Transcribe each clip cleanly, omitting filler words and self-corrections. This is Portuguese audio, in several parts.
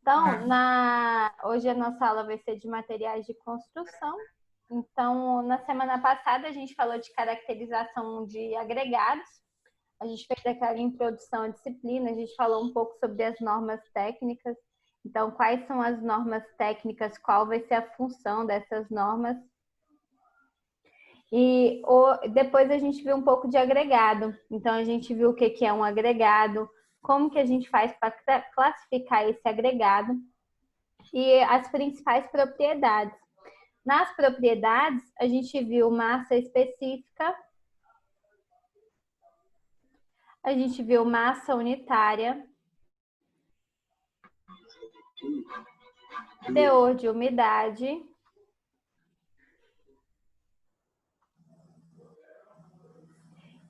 Então, hoje a nossa aula vai ser de materiais de construção. Então, na semana passada a gente falou de caracterização de agregados. A gente fez aquela introdução à disciplina, a gente falou um pouco sobre as normas técnicas. Então, quais são as normas técnicas, qual vai ser a função dessas normas. E depois a gente viu um pouco de agregado. Então, a gente viu o que é um agregado, como que a gente faz para classificar esse agregado e as principais propriedades. Nas propriedades, a gente viu massa específica, a gente viu massa unitária, teor de umidade,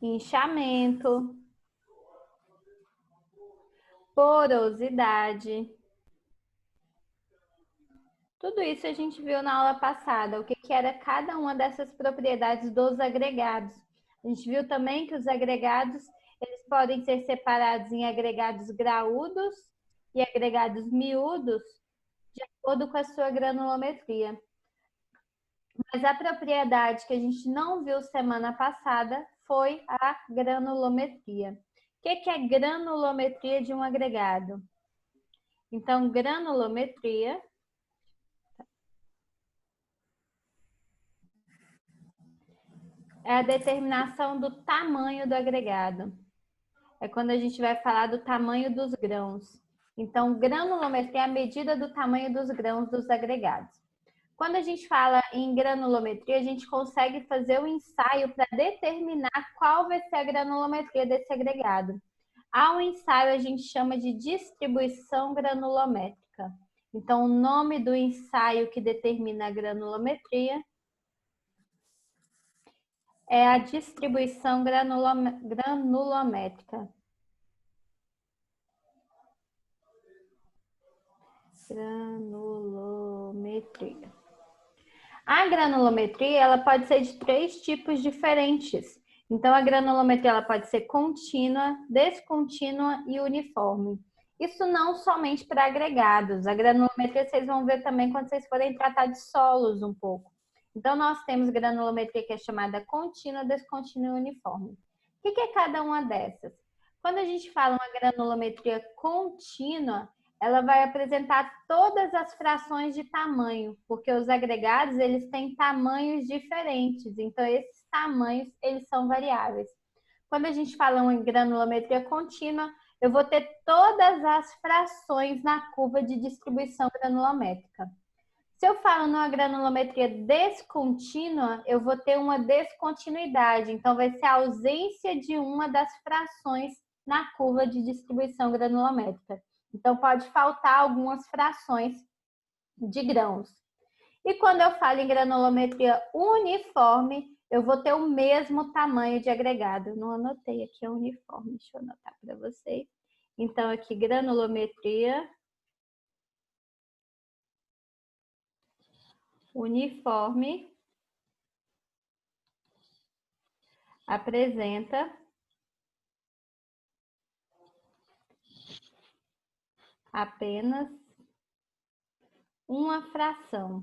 inchamento, porosidade. Tudo isso a gente viu na aula passada, o que era cada uma dessas propriedades dos agregados. A gente viu também que os agregados, eles podem ser separados em agregados graúdos e agregados miúdos, de acordo com a sua granulometria. Mas a propriedade que a gente não viu semana passada foi a granulometria. O que é granulometria de um agregado? Então, granulometria é a determinação do tamanho do agregado. É quando a gente vai falar do tamanho dos grãos. Então, granulometria é a medida do tamanho dos grãos dos agregados. Quando a gente fala em granulometria, a gente consegue fazer o ensaio para determinar qual vai ser a granulometria desse agregado. Ao ensaio, a gente chama de distribuição granulométrica. Então, o nome do ensaio que determina a granulometria é a distribuição granulométrica. Granulometria. A granulometria ela pode ser de 3 tipos diferentes. Então, a granulometria ela pode ser contínua, descontínua e uniforme. Isso não somente para agregados. A granulometria vocês vão ver também quando vocês forem tratar de solos um pouco. Então, nós temos granulometria que é chamada contínua, descontínua e uniforme. O que é cada uma dessas? Quando a gente fala uma granulometria contínua, ela vai apresentar todas as frações de tamanho, porque os agregados eles têm tamanhos diferentes, então esses tamanhos eles são variáveis. Quando a gente fala em granulometria contínua, eu vou ter todas as frações na curva de distribuição granulométrica. Se eu falo numa granulometria descontínua, eu vou ter uma descontinuidade, então vai ser a ausência de uma das frações na curva de distribuição granulométrica. Então, pode faltar algumas frações de grãos. E quando eu falo em granulometria uniforme, eu vou ter o mesmo tamanho de agregado. Eu não anotei aqui a uniforme, deixa eu anotar para vocês. Então, aqui, granulometria uniforme apresenta apenas uma fração,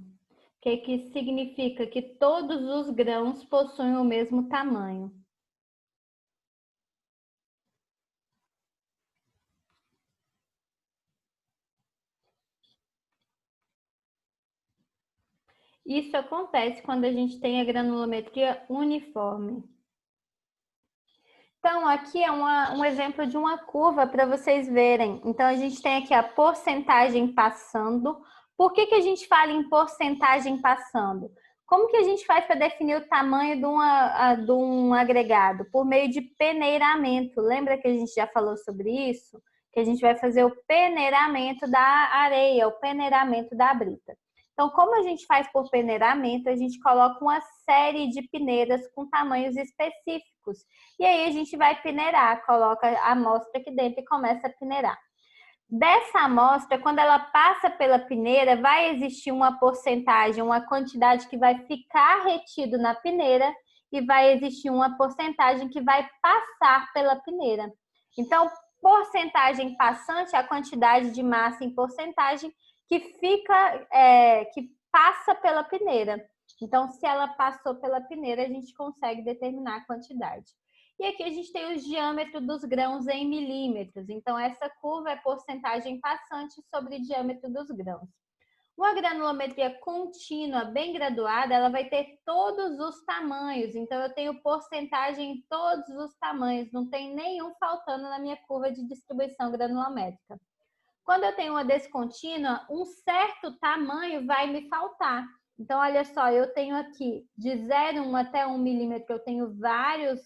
que significa que todos os grãos possuem o mesmo tamanho. Isso acontece quando a gente tem a granulometria uniforme. Então, aqui é um exemplo de uma curva para vocês verem. Então, a gente tem aqui a porcentagem passando. Por que a gente fala em porcentagem passando? Como que a gente faz para definir o tamanho de um agregado? Por meio de peneiramento. Lembra que a gente já falou sobre isso? Que a gente vai fazer o peneiramento da areia, o peneiramento da brita. Então, como a gente faz por peneiramento, a gente coloca uma série de peneiras com tamanhos específicos. E aí a gente vai peneirar, coloca a amostra aqui dentro e começa a peneirar. Dessa amostra, quando ela passa pela peneira, vai existir uma porcentagem, uma quantidade que vai ficar retido na peneira e vai existir uma porcentagem que vai passar pela peneira. Então, Porcentagem passante é a quantidade de massa em porcentagem que que passa pela peneira. Então, se ela passou pela peneira, a gente consegue determinar a quantidade. E aqui a gente tem o diâmetro dos grãos em milímetros. Então, essa curva é porcentagem passante sobre o diâmetro dos grãos. Uma granulometria contínua, bem graduada, ela vai ter todos os tamanhos. Então, eu tenho porcentagem em todos os tamanhos. Não tem nenhum faltando na minha curva de distribuição granulométrica. Quando eu tenho uma descontínua, um certo tamanho vai me faltar. Então, olha só, eu tenho aqui de 0,1 até 1 milímetro, eu tenho vários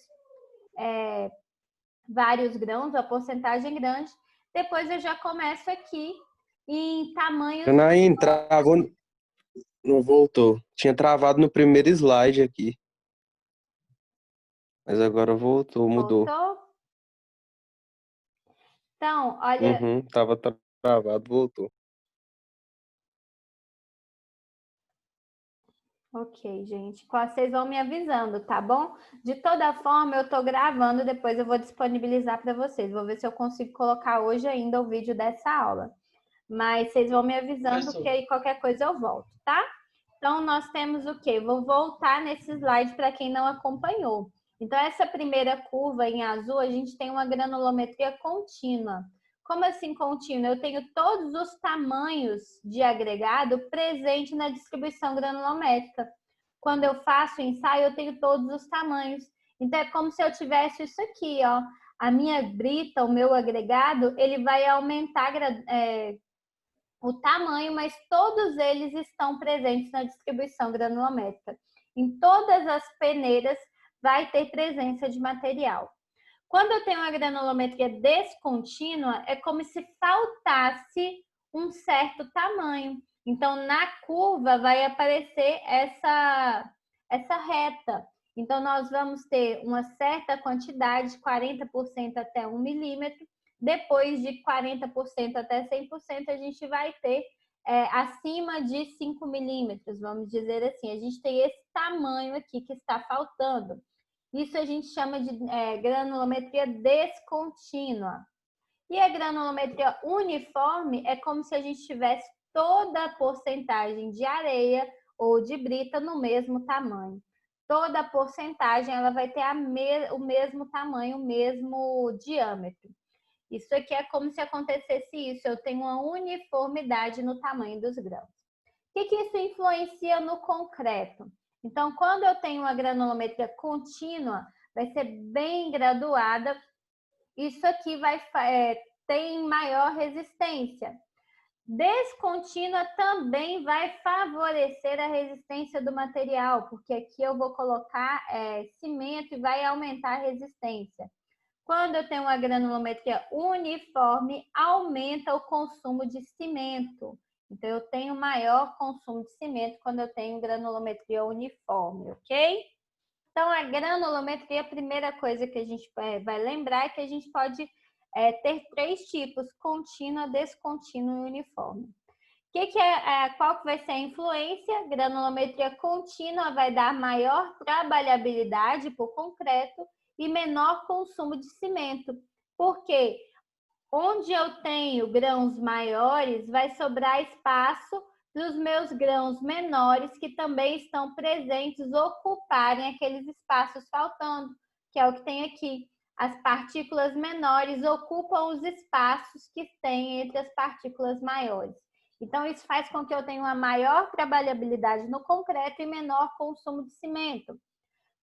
grãos, a porcentagem grande. Depois eu já começo aqui em tamanhos... Janaína, travou, não voltou. Tinha travado no primeiro slide aqui. Mas agora voltou, mudou. Voltou? Então, olha... Tava travado, voltou. Ok, gente. Vocês vão me avisando, tá bom? De toda forma, eu tô gravando, depois eu vou disponibilizar para vocês. Vou ver se eu consigo colocar hoje ainda o vídeo dessa aula. Mas vocês vão me avisando que aí qualquer coisa eu volto, tá? Então, nós temos o quê? Vou voltar nesse slide para quem não acompanhou. Então, essa primeira curva em azul, a gente tem uma granulometria contínua. Como assim contínua? Eu tenho todos os tamanhos de agregado presente na distribuição granulométrica. Quando eu faço o ensaio, eu tenho todos os tamanhos. Então, é como se eu tivesse isso aqui, ó. A minha brita, o meu agregado, ele vai aumentar o tamanho, mas todos eles estão presentes na distribuição granulométrica. Em todas as peneiras vai ter presença de material. Quando eu tenho uma granulometria descontínua, é como se faltasse um certo tamanho. Então, na curva vai aparecer essa reta. Então, nós vamos ter uma certa quantidade, 40% até 1 milímetro. Depois de 40% até 100%, a gente vai ter acima de 5 milímetros, vamos dizer assim. A gente tem esse tamanho aqui que está faltando. Isso a gente chama de granulometria descontínua. E a granulometria uniforme é como se a gente tivesse toda a porcentagem de areia ou de brita no mesmo tamanho. Toda a porcentagem ela vai ter o mesmo tamanho, o mesmo diâmetro. Isso aqui é como se acontecesse isso. Eu tenho uma uniformidade no tamanho dos grãos. O que isso influencia no concreto? Então, quando eu tenho uma granulometria contínua, vai ser bem graduada. Isso aqui tem maior resistência. Descontínua também vai favorecer a resistência do material, porque aqui eu vou colocar cimento e vai aumentar a resistência. Quando eu tenho uma granulometria uniforme, aumenta o consumo de cimento. Então, eu tenho maior consumo de cimento quando eu tenho granulometria uniforme, ok? Então, a granulometria, a primeira coisa que a gente vai lembrar é que a gente pode ter 3 tipos: contínua, descontínua e uniforme. Qual que vai ser a influência? Granulometria contínua vai dar maior trabalhabilidade para o concreto e menor consumo de cimento. Porque onde eu tenho grãos maiores, vai sobrar espaço para os meus grãos menores, que também estão presentes, ocuparem aqueles espaços faltando, que é o que tem aqui. As partículas menores ocupam os espaços que tem entre as partículas maiores. Então, isso faz com que eu tenha uma maior trabalhabilidade no concreto e menor consumo de cimento.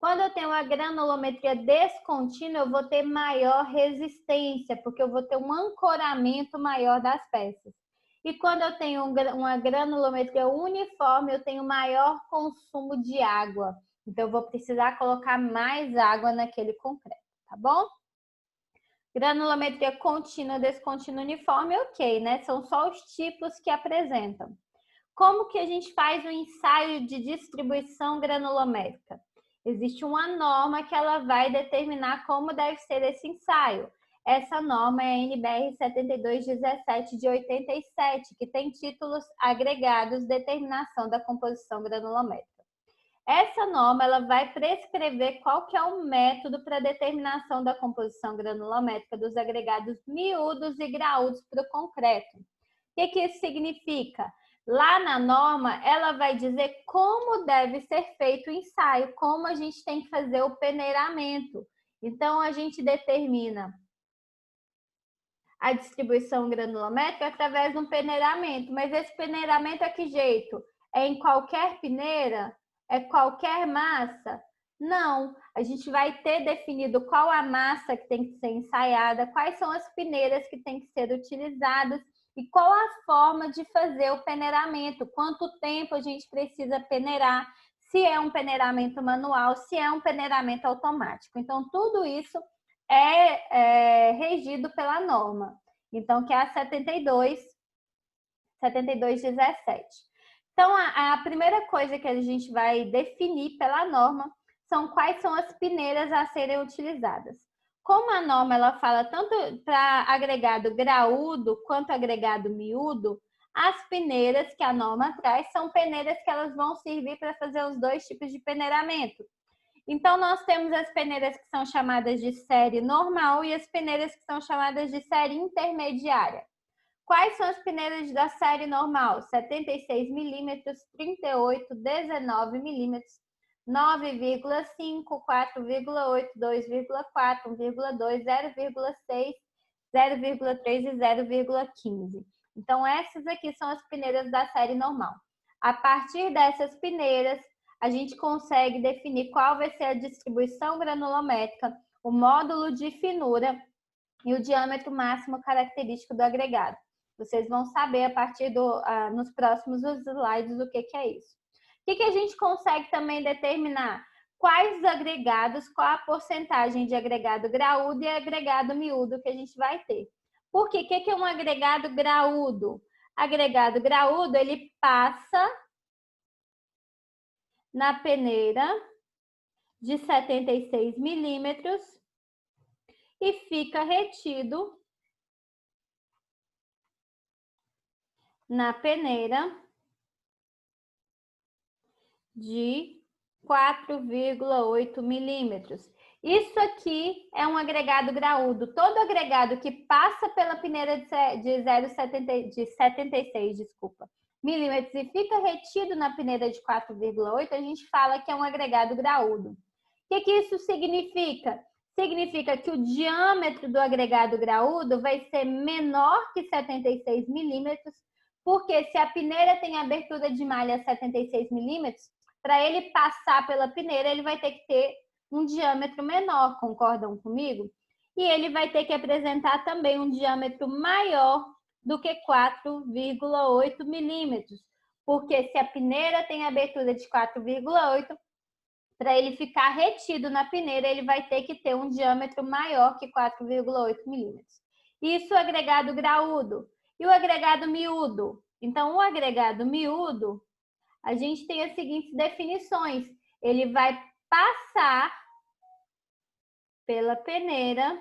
Quando eu tenho uma granulometria descontínua, eu vou ter maior resistência, porque eu vou ter um ancoramento maior das peças. E quando eu tenho uma granulometria uniforme, eu tenho maior consumo de água. Então, eu vou precisar colocar mais água naquele concreto, tá bom? Granulometria contínua, descontínua, uniforme, ok, né? São só os tipos que apresentam. Como que a gente faz o ensaio de distribuição granulométrica? Existe uma norma que ela vai determinar como deve ser esse ensaio. Essa norma é a NBR 7217 de 87, que tem títulos agregados, determinação da composição granulométrica. Essa norma ela vai prescrever qual que é o método para determinação da composição granulométrica dos agregados miúdos e graúdos para o concreto. O que isso significa? Lá na norma, ela vai dizer como deve ser feito o ensaio, como a gente tem que fazer o peneiramento. Então, a gente determina a distribuição granulométrica através de um peneiramento. Mas esse peneiramento é que jeito? É em qualquer peneira? É qualquer massa? Não, a gente vai ter definido qual a massa que tem que ser ensaiada, quais são as peneiras que tem que ser utilizadas e qual a forma de fazer o peneiramento, quanto tempo a gente precisa peneirar, se é um peneiramento manual, se é um peneiramento automático. Então, tudo isso é regido pela norma. Então, que é a 7217. Então, a primeira coisa que a gente vai definir pela norma são quais são as peneiras a serem utilizadas. Como a norma ela fala tanto para agregado graúdo quanto agregado miúdo, as peneiras que a norma traz são peneiras que elas vão servir para fazer os dois tipos de peneiramento. Então, nós temos as peneiras que são chamadas de série normal e as peneiras que são chamadas de série intermediária. Quais são as peneiras da série normal? 76 milímetros, 38, 19 milímetros, 9,5, 4,8, 2,4, 1,2, 0,6, 0,3 e 0,15. Então, essas aqui são as peneiras da série normal. A partir dessas peneiras, a gente consegue definir qual vai ser a distribuição granulométrica, o módulo de finura e o diâmetro máximo característico do agregado. Vocês vão saber a partir nos próximos slides o que é isso. O que a gente consegue também determinar? Quais os agregados, qual a porcentagem de agregado graúdo e agregado miúdo que a gente vai ter. Por quê? O que é um agregado graúdo? Agregado graúdo, ele passa na peneira de 76 milímetros e fica retido na peneira de 4,8 milímetros. Isso aqui é um agregado graúdo. Todo agregado que passa pela peneira de 76, milímetros e fica retido na peneira de 4,8, a gente fala que é um agregado graúdo. O que isso significa? Significa que o diâmetro do agregado graúdo vai ser menor que 76 milímetros, porque se a peneira tem abertura de malha 76 milímetros, para ele passar pela peneira, ele vai ter que ter um diâmetro menor, concordam comigo? E ele vai ter que apresentar também um diâmetro maior do que 4,8 milímetros, porque se a peneira tem abertura de 4,8, para ele ficar retido na peneira, ele vai ter que ter um diâmetro maior que 4,8 milímetros. Isso é o agregado graúdo. E o agregado miúdo? Então, o agregado miúdo, a gente tem as seguintes definições. Ele vai passar pela peneira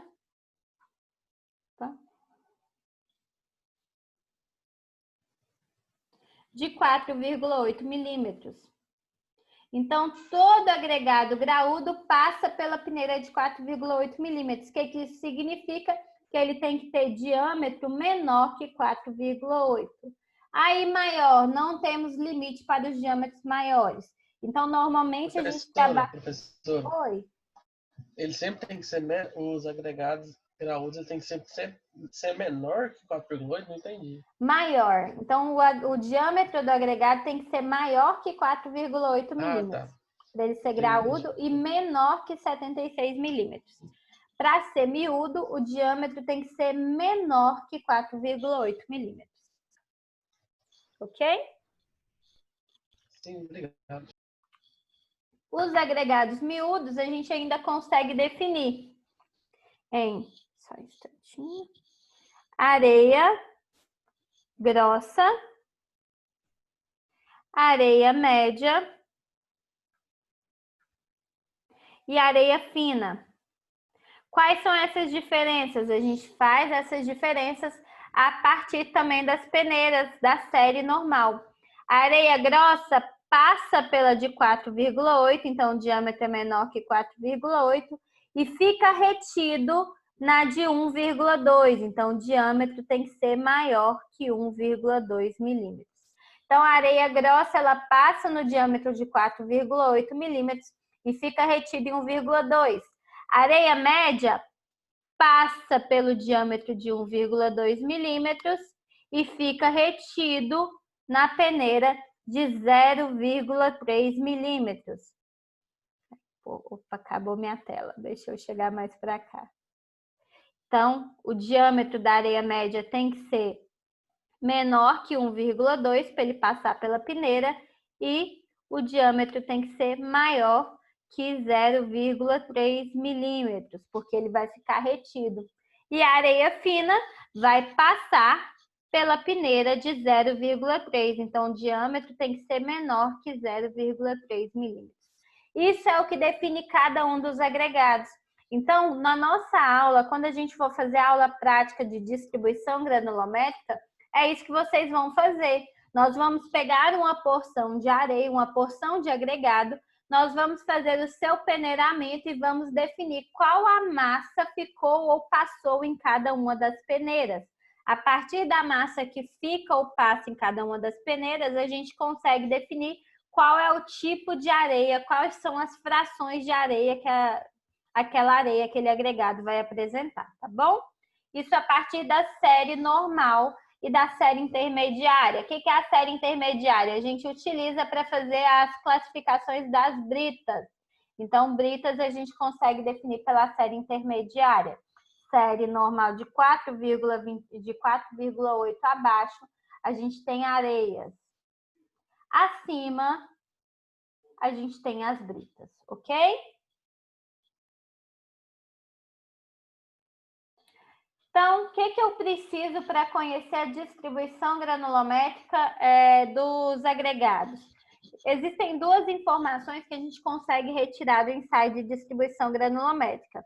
de 4,8 milímetros. Então, todo agregado graúdo passa pela peneira de 4,8 milímetros. O que isso significa? Que ele tem que ter diâmetro menor que 4,8. Aí, maior, não temos limite para os diâmetros maiores. Então, normalmente a gente trabalha... Professora, Oi. ele sempre tem que ser, os agregados graúdos tem que sempre ser menor que 4,8, não entendi. Maior. Então, o diâmetro do agregado tem que ser maior que 4,8 milímetros. Tá. Para ele ser graúdo e menor que 76 milímetros. Para ser miúdo, o diâmetro tem que ser menor que 4,8 milímetros. Ok? Sim, obrigado. Os agregados miúdos a gente ainda consegue definir em só um instantinho. Areia grossa, areia média e areia fina. Quais são essas diferenças? A gente faz essas diferenças a partir também das peneiras da série normal. A areia grossa passa pela de 4,8, então o diâmetro é menor que 4,8, e fica retido na de 1,2, então o diâmetro tem que ser maior que 1,2 milímetros. Então a areia grossa ela passa no diâmetro de 4,8 milímetros e fica retida em 1,2. A areia média passa pelo diâmetro de 1,2 milímetros e fica retido na peneira de 0,3 milímetros. Opa, acabou minha tela. Deixa eu chegar mais para cá. Então, o diâmetro da areia média tem que ser menor que 1,2 para ele passar pela peneira e o diâmetro tem que ser maior que 0,3 milímetros, porque ele vai ficar retido. E a areia fina vai passar pela peneira de 0,3, então o diâmetro tem que ser menor que 0,3 milímetros. Isso é o que define cada um dos agregados. Então, na nossa aula, quando a gente for fazer a aula prática de distribuição granulométrica, é isso que vocês vão fazer. Nós vamos pegar uma porção de areia, uma porção de agregado, nós vamos fazer o seu peneiramento e vamos definir qual a massa ficou ou passou em cada uma das peneiras. A partir da massa que fica ou passa em cada uma das peneiras, a gente consegue definir qual é o tipo de areia, quais são as frações de areia que aquela areia, aquele agregado vai apresentar, tá bom? Isso a partir da série normal e da série intermediária. O que é a série intermediária? A gente utiliza para fazer as classificações das britas. Então, britas a gente consegue definir pela série intermediária. Série normal de 4,8 abaixo, a gente tem areias. Acima, a gente tem as britas, ok? Então, o que eu preciso para conhecer a distribuição granulométrica dos agregados? Existem duas informações que a gente consegue retirar do ensaio de distribuição granulométrica.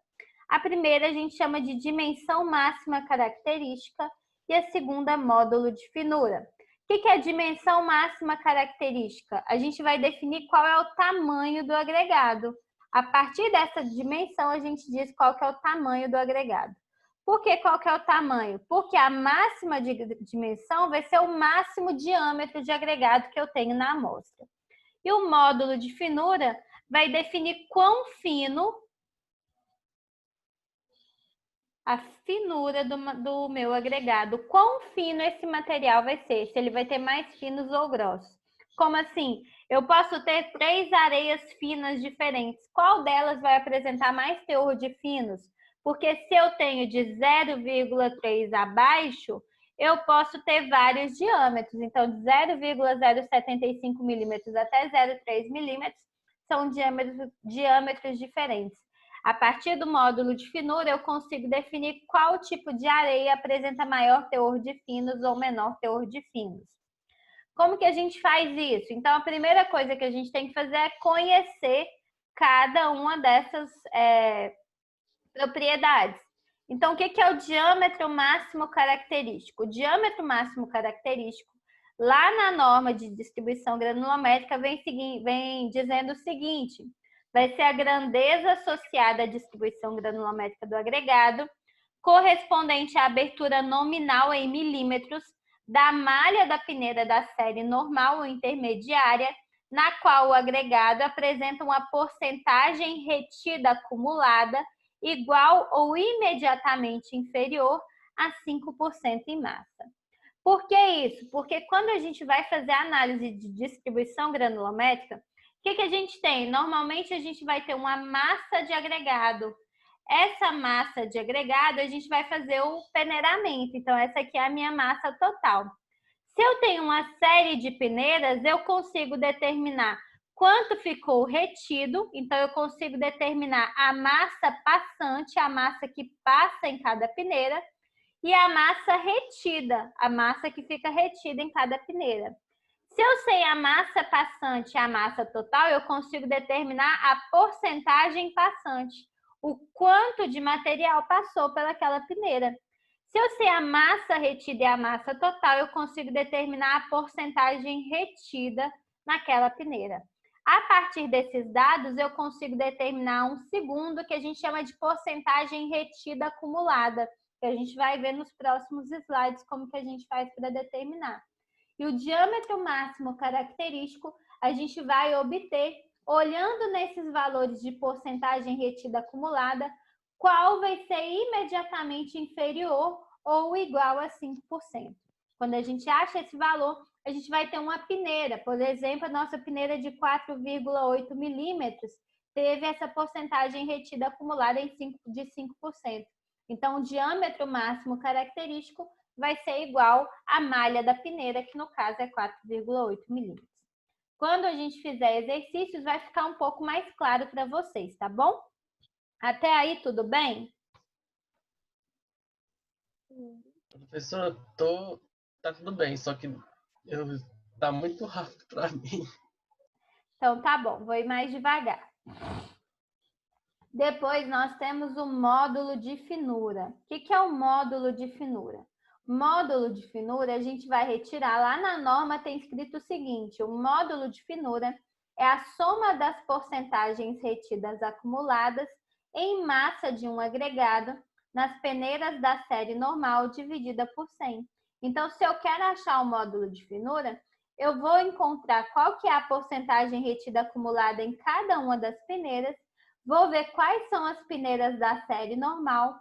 A primeira a gente chama de dimensão máxima característica e a segunda, módulo de finura. O que é a dimensão máxima característica? A gente vai definir qual é o tamanho do agregado. A partir dessa dimensão, a gente diz qual que é o tamanho do agregado. Por que qual que é o tamanho? Porque a máxima de dimensão vai ser o máximo diâmetro de agregado que eu tenho na amostra. E o módulo de finura vai definir quão fino a finura do meu agregado, quão fino esse material vai ser, se ele vai ter mais finos ou grossos. Como assim? Eu posso ter 3 areias finas diferentes. Qual delas vai apresentar mais teor de finos? Porque se eu tenho de 0,3 abaixo, eu posso ter vários diâmetros. Então, de 0,075 milímetros até 0,3 milímetros são diâmetros diferentes. A partir do módulo de finura, eu consigo definir qual tipo de areia apresenta maior teor de finos ou menor teor de finos. Como que a gente faz isso? Então, a primeira coisa que a gente tem que fazer é conhecer cada uma dessas propriedades. Então, o que é o diâmetro máximo característico? O diâmetro máximo característico, lá na norma de distribuição granulométrica, vem dizendo o seguinte: vai ser a grandeza associada à distribuição granulométrica do agregado, correspondente à abertura nominal em milímetros da malha da peneira da série normal ou intermediária, na qual o agregado apresenta uma porcentagem retida acumulada igual ou imediatamente inferior a 5% em massa. Por que isso? Porque quando a gente vai fazer a análise de distribuição granulométrica, o que a gente tem? Normalmente a gente vai ter uma massa de agregado. Essa massa de agregado a gente vai fazer o peneiramento. Então, essa aqui é a minha massa total. Se eu tenho uma série de peneiras, eu consigo determinar quanto ficou retido. Então, eu consigo determinar a massa passante, a massa que passa em cada peneira, e a massa retida, a massa que fica retida em cada peneira. Se eu sei a massa passante e a massa total, eu consigo determinar a porcentagem passante, o quanto de material passou pelaquela peneira. Se eu sei a massa retida e a massa total, eu consigo determinar a porcentagem retida naquela peneira. A partir desses dados, eu consigo determinar um segundo que a gente chama de porcentagem retida acumulada, que a gente vai ver nos próximos slides como que a gente faz para determinar. E o diâmetro máximo característico a gente vai obter olhando nesses valores de porcentagem retida acumulada, qual vai ser imediatamente inferior ou igual a 5%. Quando a gente acha esse valor, a gente vai ter uma peneira. Por exemplo, a nossa peneira de 4,8 milímetros teve essa porcentagem retida acumulada de 5%. Então, o diâmetro máximo característico vai ser igual à malha da peneira, que no caso é 4,8 milímetros. Quando a gente fizer exercícios, vai ficar um pouco mais claro para vocês, tá bom? Até aí, tudo bem? Professora, tá tudo bem, só que tá muito rápido para mim. Então, tá bom, vou ir mais devagar. Depois, nós temos o módulo de finura. O que é o módulo de finura? Módulo de finura, a gente vai retirar, lá na norma tem escrito o seguinte, o módulo de finura é a soma das porcentagens retidas acumuladas em massa de um agregado nas peneiras da série normal dividida por 100. Então, se eu quero achar o módulo de finura, eu vou encontrar qual que é a porcentagem retida acumulada em cada uma das peneiras, vou ver quais são as peneiras da série normal,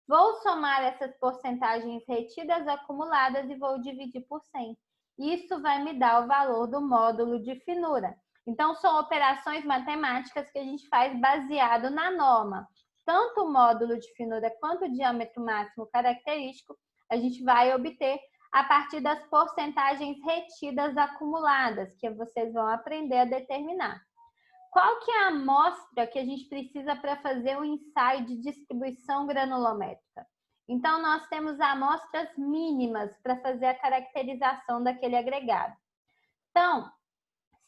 vou somar essas porcentagens retidas acumuladas e vou dividir por 100. Isso vai me dar o valor do módulo de finura. Então, são operações matemáticas que a gente faz baseado na norma. Tanto o módulo de finura quanto o diâmetro máximo característico, a gente vai obter a partir das porcentagens retidas acumuladas, que vocês vão aprender a determinar. Qual que é a amostra que a gente precisa para fazer o ensaio de distribuição granulométrica? Então, nós temos amostras mínimas para fazer a caracterização daquele agregado. Então,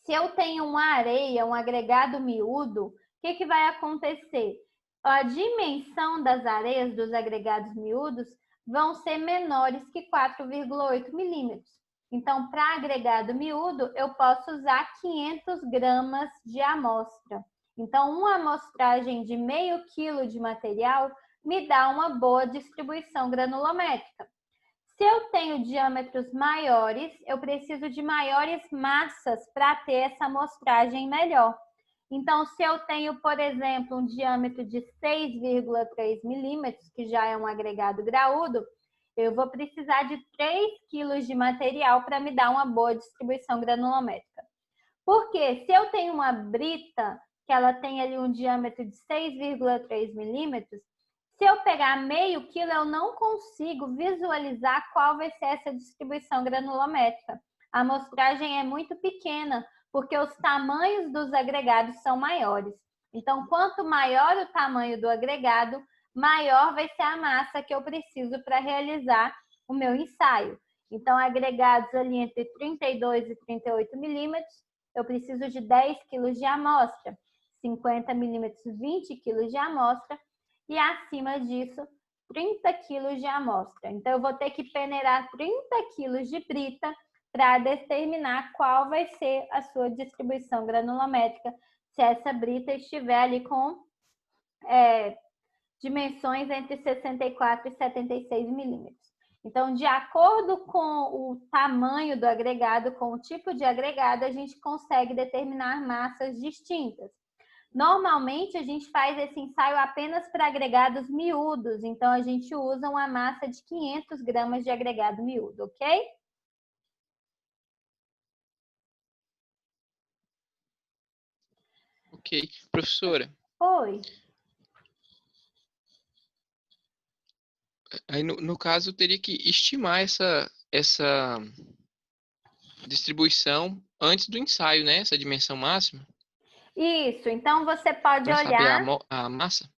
se eu tenho uma areia, um agregado miúdo, o que vai acontecer? A dimensão das areias dos agregados miúdos vão ser menores que 4,8 milímetros. Então, para agregado miúdo, eu posso usar 500 gramas de amostra. Então, uma amostragem de meio quilo de material me dá uma boa distribuição granulométrica. Se eu tenho diâmetros maiores, eu preciso de maiores massas para ter essa amostragem melhor. Então, se eu tenho, por exemplo, um diâmetro de 6,3 milímetros, que já é um agregado graúdo, eu vou precisar de 3 quilos de material para me dar uma boa distribuição granulométrica. Porque se eu tenho uma brita, que ela tem ali um diâmetro de 6,3 milímetros, se eu pegar meio quilo, eu não consigo visualizar qual vai ser essa distribuição granulométrica. A amostragem é muito pequena, porque os tamanhos dos agregados são maiores. Então, quanto maior o tamanho do agregado, maior vai ser a massa que eu preciso para realizar o meu ensaio. Então, agregados ali entre 32 e 38 milímetros, eu preciso de 10 quilos de amostra, 50 milímetros, 20 quilos de amostra, e acima disso, 30 quilos de amostra. Então, eu vou ter que peneirar 30 quilos de brita para determinar qual vai ser a sua distribuição granulométrica, se essa brita estiver ali com dimensões entre 64 e 76 milímetros. Então, de acordo com o tamanho do agregado, com o tipo de agregado, a gente consegue determinar massas distintas. Normalmente, a gente faz esse ensaio apenas para agregados miúdos, então a gente usa uma massa de 500 gramas de agregado miúdo, ok? Ok. Professora. Oi. Aí, no caso, eu teria que estimar essa distribuição antes do ensaio, né? Essa dimensão máxima. Isso, então você pode Para olhar... saber a massa?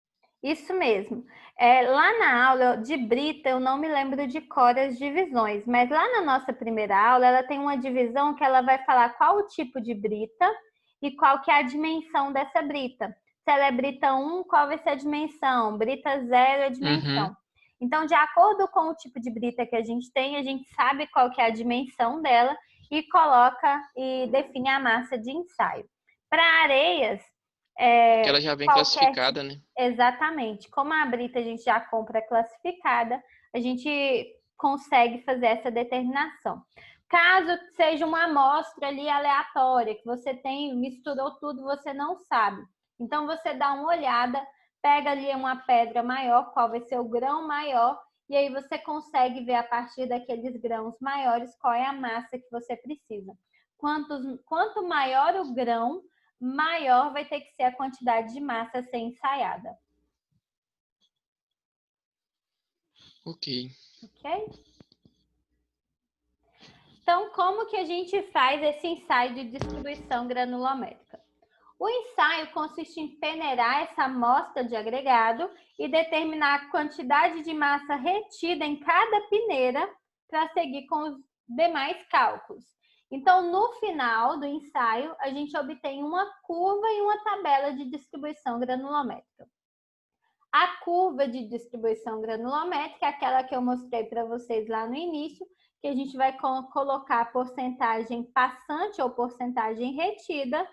Isso mesmo. Lá na aula de brita, eu não me lembro de cor as divisões, mas lá na nossa primeira aula, ela tem uma divisão que ela vai falar qual o tipo de brita e qual que é a dimensão dessa brita. Se ela é brita 1, qual vai ser a dimensão? Brita 0, a dimensão. Uhum. Então, de acordo com o tipo de brita que a gente tem, a gente sabe qual que é a dimensão dela e coloca e define a massa de ensaio. Para areias, Que ela já vem qualquer classificada, né? exatamente. Como a brita a gente já compra classificada, a gente consegue fazer essa determinação. Caso seja uma amostra ali aleatória, que você misturou tudo, você não sabe. Então, você dá uma olhada, pega ali uma pedra maior, qual vai ser o grão maior, e aí você consegue ver a partir daqueles grãos maiores qual é a massa que você precisa. Quanto maior o grão, maior vai ter que ser a quantidade de massa a ser ensaiada. Ok. Ok? Então, como que a gente faz esse ensaio de distribuição granulométrica? O ensaio consiste em peneirar essa amostra de agregado e determinar a quantidade de massa retida em cada peneira para seguir com os demais cálculos. Então, no final do ensaio, a gente obtém uma curva e uma tabela de distribuição granulométrica. A curva de distribuição granulométrica é aquela que eu mostrei para vocês lá no início, que a gente vai colocar a porcentagem passante ou porcentagem retida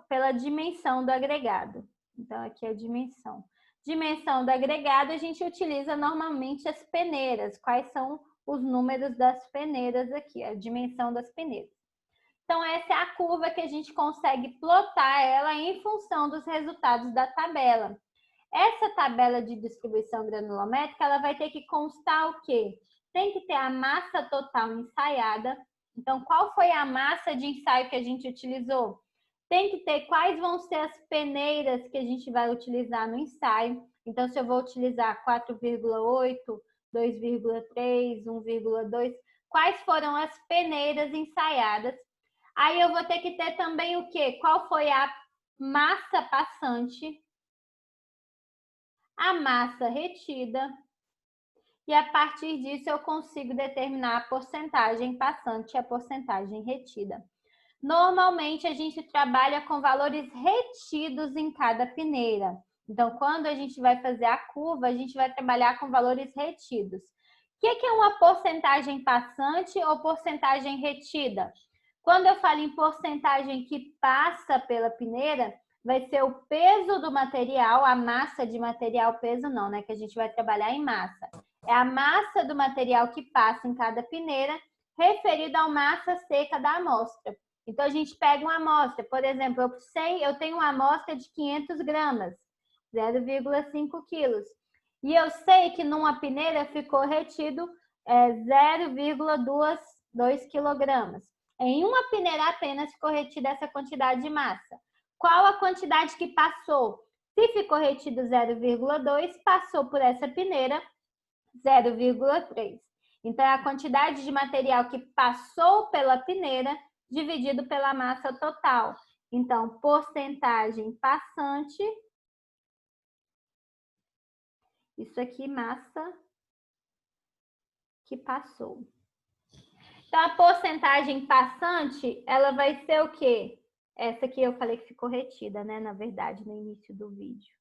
pela dimensão do agregado. Então, aqui é a dimensão. Dimensão do agregado, a gente utiliza normalmente as peneiras. Quais são os números das peneiras aqui? A dimensão das peneiras. Então, essa é a curva que a gente consegue plotar ela em função dos resultados da tabela. Essa tabela de distribuição granulométrica, ela vai ter que constar o quê? Tem que ter a massa total ensaiada. Então, qual foi a massa de ensaio que a gente utilizou? Tem que ter quais vão ser as peneiras que a gente vai utilizar no ensaio. Então, se eu vou utilizar 4,8, 2,3, 1,2, quais foram as peneiras ensaiadas? Aí eu vou ter que ter também o quê? Qual foi a massa passante, a massa retida, e a partir disso eu consigo determinar a porcentagem passante e a porcentagem retida. Normalmente a gente trabalha com valores retidos em cada peneira. Então, quando a gente vai fazer a curva, a gente vai trabalhar com valores retidos. O que é uma porcentagem passante ou porcentagem retida? Quando eu falo em porcentagem que passa pela peneira, vai ser o peso do material, a massa de material, peso não, né? Que a gente vai trabalhar em massa. É a massa do material que passa em cada peneira, referida à massa seca da amostra. Então, a gente pega uma amostra, por exemplo, eu tenho uma amostra de 500 gramas, 0,5 quilos. E eu sei que numa peneira ficou retido 0,2 quilogramas. Em uma peneira apenas ficou retida essa quantidade de massa. Qual a quantidade que passou? Se ficou retido 0,2, passou por essa peneira 0,3. Então, é a quantidade de material que passou pela peneira dividido pela massa total. Então, porcentagem passante. Isso aqui, massa que passou. Então, a porcentagem passante, ela vai ser o quê? Essa aqui eu falei que ficou retida, né? Na verdade, no início do vídeo.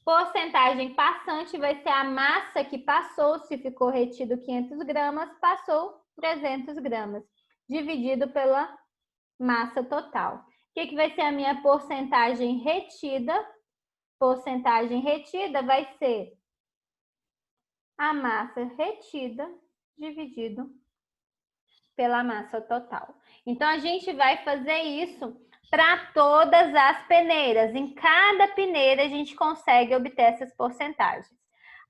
Porcentagem passante vai ser a massa que passou, se ficou retido 500 gramas, passou 300 gramas, dividido pela massa total. O que vai ser a minha porcentagem retida? Porcentagem retida vai ser a massa retida dividido pela massa total. Então, a gente vai fazer isso para todas as peneiras. Em cada peneira, a gente consegue obter essas porcentagens.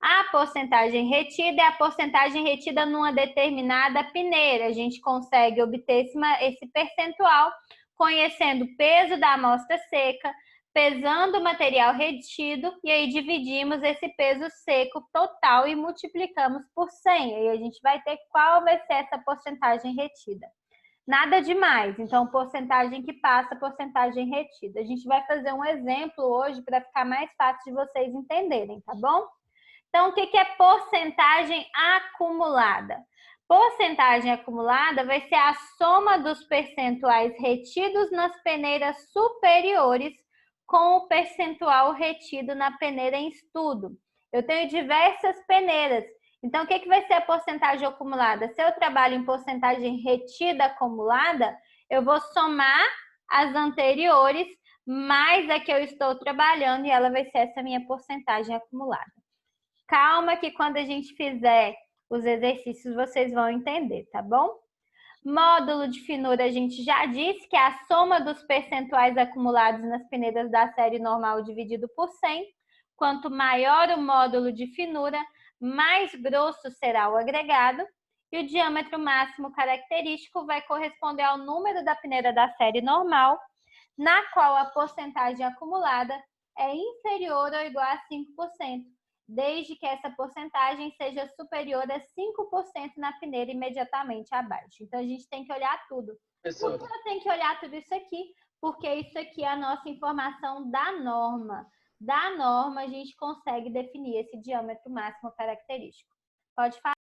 A porcentagem retida é a porcentagem retida numa determinada peneira. A gente consegue obter esse percentual conhecendo o peso da amostra seca, pesando o material retido, e aí dividimos esse peso seco total e multiplicamos por 100. Aí a gente vai ter qual vai ser essa porcentagem retida. Nada demais. Então, porcentagem que passa, porcentagem retida. A gente vai fazer um exemplo hoje para ficar mais fácil de vocês entenderem, tá bom? Então, o que é porcentagem acumulada? Porcentagem acumulada vai ser a soma dos percentuais retidos nas peneiras superiores com o percentual retido na peneira em estudo. Eu tenho diversas peneiras Então, o que vai ser a porcentagem acumulada? Se eu trabalho em porcentagem retida acumulada, eu vou somar as anteriores mais a que eu estou trabalhando e ela vai ser essa minha porcentagem acumulada. Calma que quando a gente fizer os exercícios vocês vão entender, tá bom? Módulo de finura, a gente já disse que é a soma dos percentuais acumulados nas peneiras da série normal dividido por 100. Quanto maior o módulo de finura, mais grosso será o agregado. E o diâmetro máximo característico vai corresponder ao número da peneira da série normal, na qual a porcentagem acumulada é inferior ou igual a 5%. Desde que essa porcentagem seja superior a 5% na peneira imediatamente abaixo. Então, a gente tem que olhar tudo. Professora, Por que eu tenho que olhar tudo isso aqui? Porque isso aqui é a nossa informação da norma. Da norma, a gente consegue definir esse diâmetro máximo característico. Pode falar.